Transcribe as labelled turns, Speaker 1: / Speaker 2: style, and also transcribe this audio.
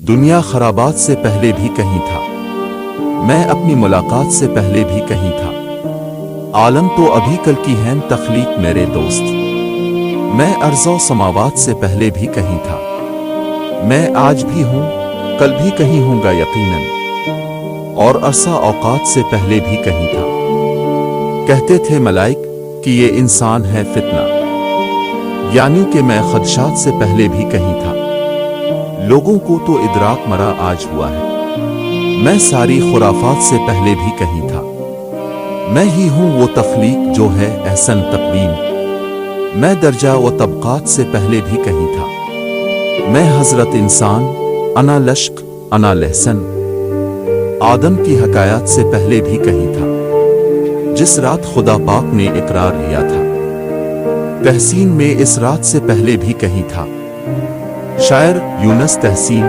Speaker 1: دنیا خرابات سے پہلے بھی کہیں تھا، میں اپنی ملاقات سے پہلے بھی کہیں تھا، عالم تو ابھی کل کی ہے تخلیق میرے دوست، میں ارض و سماوات سے پہلے بھی کہیں تھا، میں آج بھی ہوں کل بھی کہیں ہوں گا یقیناً، اور عرصہ اوقات سے پہلے بھی کہیں تھا۔ کہتے تھے ملائک کہ یہ انسان ہے فتنہ، یعنی کہ میں خدشات سے پہلے بھی کہیں تھا، لوگوں کو تو ادراک مرا آج ہوا ہے، میں ساری خرافات سے پہلے بھی کہیں تھا، میں ہی ہوں وہ تخلیق جو ہے احسن تقویم، میں درجہ و طبقات سے پہلے بھی کہیں تھا، میں حضرت انسان، انا لشک، انا لحسن، آدم کی حکایات سے پہلے بھی کہیں تھا، جس رات خدا پاک نے اقرار لیا تھا، تحسین میں اس رات سے پہلے بھی کہیں تھا۔ شاعر یونس تحسین۔